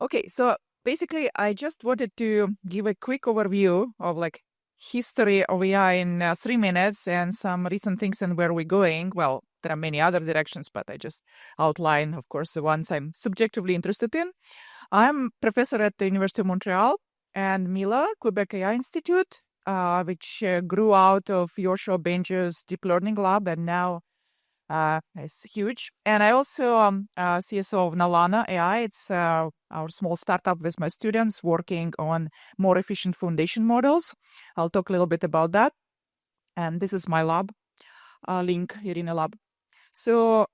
Okay, so basically, I just wanted to give a quick overview of history of AI in 3 minutes and some recent things and where we're going. Well, there are many other directions, but I just outline, of course, the ones I'm subjectively interested in. I'm professor at the University of Montreal and Mila, Quebec AI Institute, which grew out of Yoshua Benja's deep learning lab and now it's huge. And I also CSO of Nalana AI. It's our small startup with my students working on more efficient foundation models. I'll talk a little bit about that. And this is my lab, link, Irina lab. So,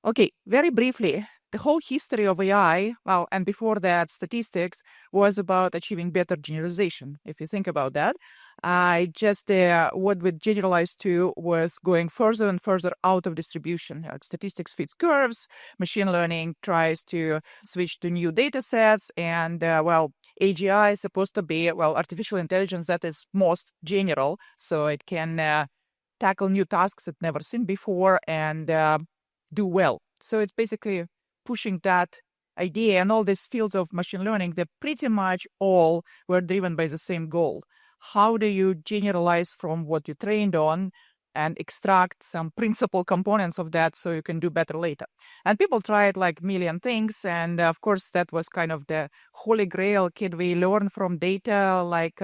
okay, very briefly, the whole history of AI, well, and before that, statistics, was about achieving better generalization. If you think about that, I just what we generalized to was going further and further out of distribution. Like statistics fits curves, machine learning tries to switch to new data sets, and well, AGI is supposed to be, well, artificial intelligence that is most general, so it can tackle new tasks it never seen before and do well. So it's basically pushing that idea, and all these fields of machine learning, they pretty much all were driven by the same goal. How do you generalize from what you trained on and extract some principal components of that so you can do better later? And people tried like million things, and of course that was kind of the holy grail. Can we learn from data like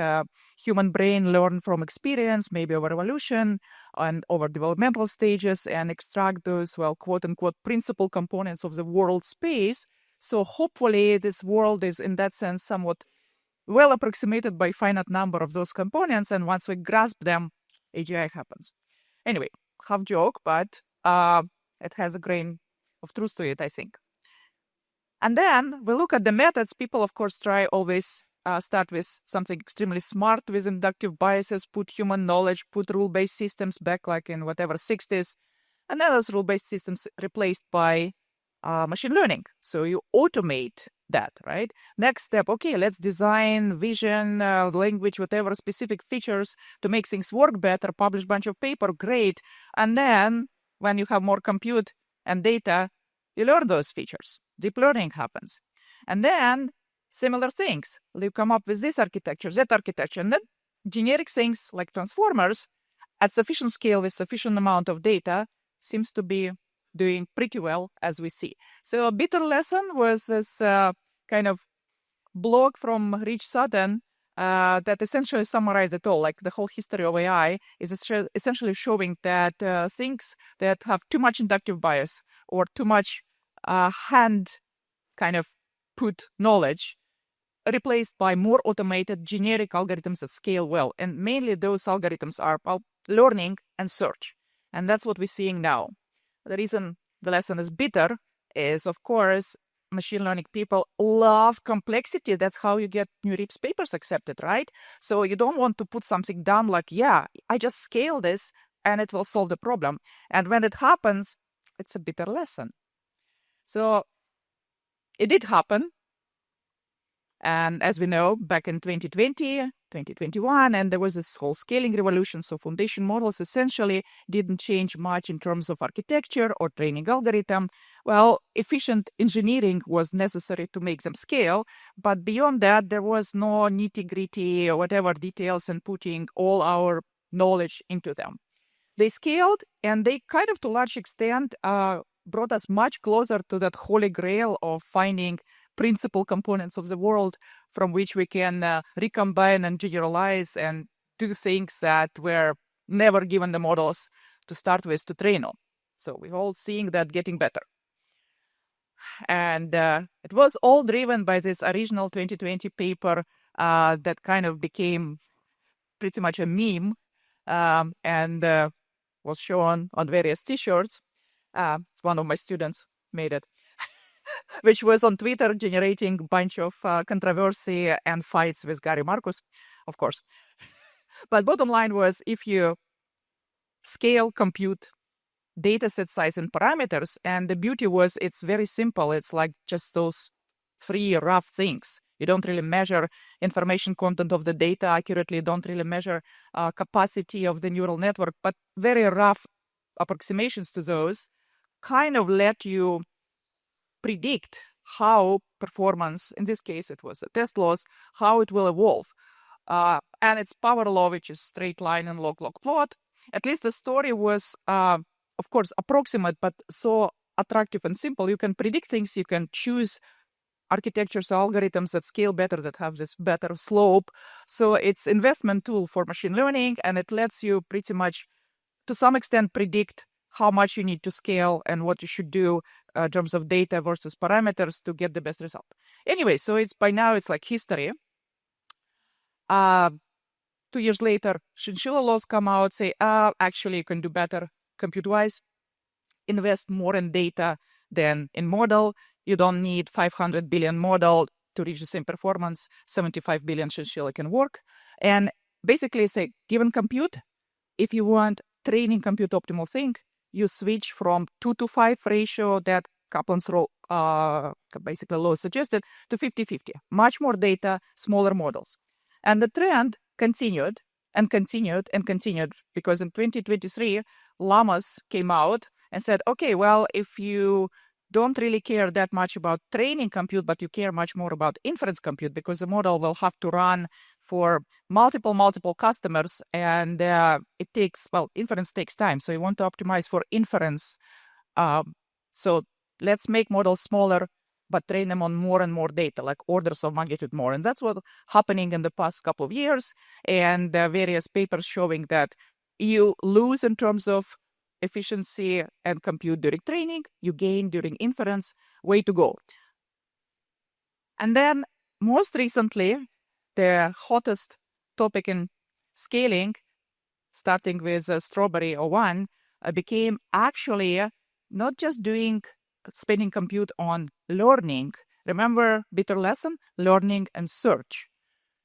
human brain learn from experience, maybe over evolution and over developmental stages, and extract those, well, quote unquote, principal components of the world space? So hopefully this world is in that sense somewhat well approximated by finite number of those components, and once we grasp them, AGI happens. Anyway, half joke, but it has a grain of truth to it, I think. And then we look at the methods. People, of course, try always start with something extremely smart with inductive biases, put human knowledge, put rule-based systems back like in whatever 60s. And then those rule-based systems replaced by machine learning. So you automate that, right? Next step, okay, let's design vision, language, whatever specific features to make things work better, publish a bunch of paper, great. And then when you have more compute and data, you learn those features. Deep learning happens. And then similar things. You come up with this architecture, that architecture, and then generic things like transformers at sufficient scale with sufficient amount of data seems to be doing pretty well, as we see. So a bitter lesson was this kind of blog from Rich Sutton that essentially summarized it all. Like the whole history of AI is essentially showing that things that have too much inductive bias or too much hand kind of put knowledge replaced by more automated generic algorithms that scale well. And mainly those algorithms are learning and search. And that's what we're seeing now. The reason the lesson is bitter is, of course, machine learning people love complexity. That's how you get new RIPS papers accepted, right? So you don't want to put something down like, yeah, I just scale this and it will solve the problem. And when it happens, it's a bitter lesson. So it did happen. And as we know, back in 2020, 2021, and there was this whole scaling revolution. So foundation models essentially didn't change much in terms of architecture or training algorithm. Well, efficient engineering was necessary to make them scale. But beyond that, there was no nitty-gritty or whatever details and putting all our knowledge into them. They scaled, and they kind of, to a large extent, brought us much closer to that holy grail of finding principal components of the world from which we can recombine and generalize and do things that were never given the models to start with to train on. So we're all seeing that getting better. And it was all driven by this original 2020 paper that kind of became pretty much a meme and was shown on various t-shirts. One of my students made it. Which was on Twitter generating a bunch of controversy and fights with Gary Marcus, of course. But bottom line was, if you scale, compute, dataset size and parameters, and the beauty was it's very simple. It's like just those three rough things. You don't really measure information content of the data accurately. You don't really measure capacity of the neural network, but very rough approximations to those kind of let you predict how performance, in this case, it was a test laws, how it will evolve. And it's power law, which is straight line and log-log plot. At least the story was, of course, approximate, but so attractive and simple. You can predict things, you can choose architectures, algorithms that scale better, that have this better slope. So it's investment tool for machine learning, and it lets you pretty much, to some extent, predict how much you need to scale and what you should do in terms of data versus parameters to get the best result. Anyway, so it's by now it's like history. 2 years later, chinchilla laws come out, say, actually you can do better compute-wise, invest more in data than in model. You don't need 500 billion model to reach the same performance. 75 billion chinchilla can work. And basically say, given compute, if you want training compute optimal thing, you switch from 2 to 5 ratio that Kaplan's basically law suggested to 50-50. Much more data, smaller models. And the trend continued and continued and continued, because in 2023, Llamas came out and said, okay, well, if you don't really care that much about training compute, but you care much more about inference compute, because the model will have to run for multiple customers, and it takes, well, inference takes time. So you want to optimize for inference. So let's make models smaller, but train them on more and more data, like orders of magnitude more. And that's what's happening in the past couple of years. And various papers showing that you lose in terms of efficiency and compute during training, you gain during inference, way to go. And then most recently, the hottest topic in scaling, starting with Strawberry 01, became actually not just spending compute on learning. Remember bitter lesson? Learning and search.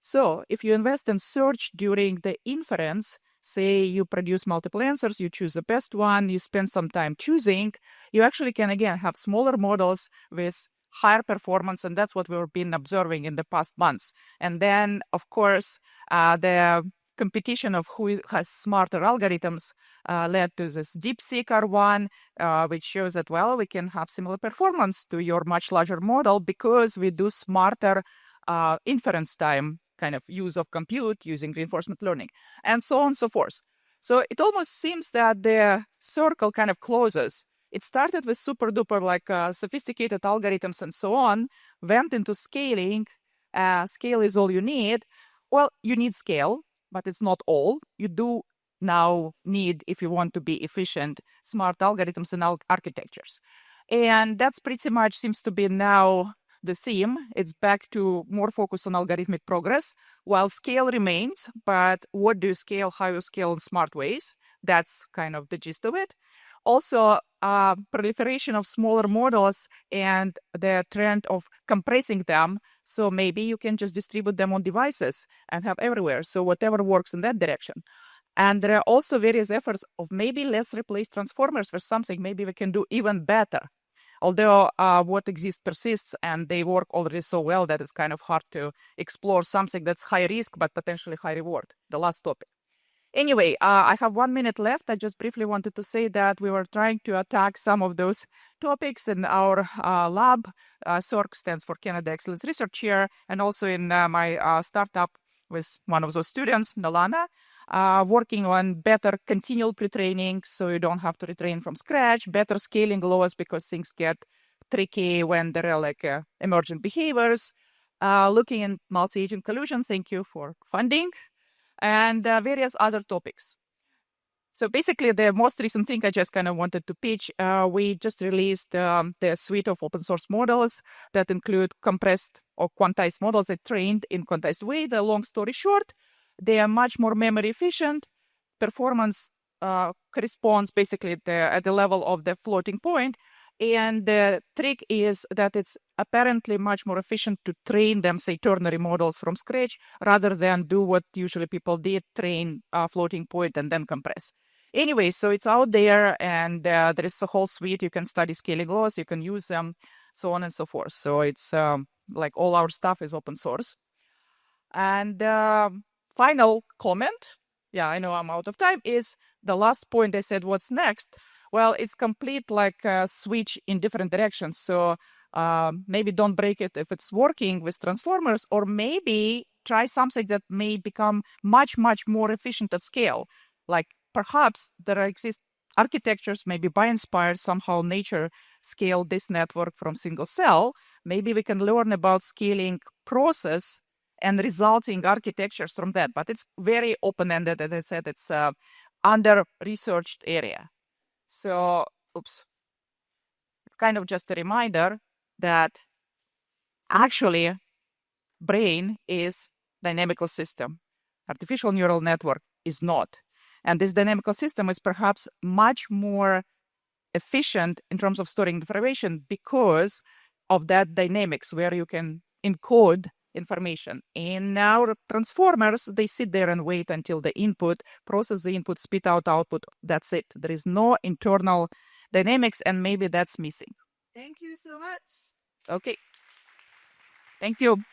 So if you invest in search during the inference, say you produce multiple answers, you choose the best one, you spend some time choosing, you actually can, again, have smaller models with higher performance, and that's what we've been observing in the past months. And then, of course, the competition of who has smarter algorithms led to this DeepSeek R1, which shows that, well, we can have similar performance to your much larger model because we do smarter inference time kind of use of compute using reinforcement learning, and so on and so forth. So it almost seems that the circle kind of closes. It started with super duper sophisticated algorithms and so on, went into scaling. Scale is all you need. Well, you need scale, but it's not all. You do now need, if you want to be efficient, smart algorithms and architectures. And that's pretty much seems to be now the theme. It's back to more focus on algorithmic progress, while scale remains. But what do you scale, how you scale in smart ways? That's kind of the gist of it. Also, proliferation of smaller models and the trend of compressing them. So maybe you can just distribute them on devices and have everywhere. So whatever works in that direction. And there are also various efforts of maybe let's replace transformers with something maybe we can do even better. Although what exists persists, and they work already so well that it's kind of hard to explore something that's high risk but potentially high reward, the last topic. Anyway, I have 1 minute left. I just briefly wanted to say that we were trying to attack some of those topics in our lab. CERC stands for Canada Excellence Research Chair, and also in my startup with one of those students, Nalana, working on better continual pre-training, so you don't have to retrain from scratch, better scaling laws because things get tricky when there are emergent behaviors, looking in multi-agent collusion, thank you for funding, and various other topics. So basically, the most recent thing I just kind of wanted to pitch, we just released the suite of open source models that include compressed or quantized models that trained in quantized way. The long story short, they are much more memory efficient. Performance corresponds basically at the level of the floating point. And the trick is that it's apparently much more efficient to train them, say, ternary models from scratch, rather than do what usually people did, train a floating point and then compress. Anyway, so it's out there, and there is a whole suite. You can study scaling laws, you can use them, so on and so forth. So it's like all our stuff is open source. And final comment, yeah, I know I'm out of time, is the last point I said, what's next? Well, it's complete like a switch in different directions. So maybe don't break it if it's working with transformers, or maybe try something that may become much, much more efficient at scale. Like perhaps there exist architectures, maybe by inspired somehow nature scaled this network from single cell. Maybe we can learn about scaling process and resulting architectures from that. But it's very open-ended. As I said, it's under-researched area. So, it's kind of just a reminder that actually brain is dynamical system. Artificial neural network is not. And this dynamical system is perhaps much more efficient in terms of storing information because of that dynamics where you can encode information. In our transformers, they sit there and wait until the input, process the input, spit out output. That's it. There is no internal dynamics, and maybe that's missing. Thank you so much. Okay. Thank you.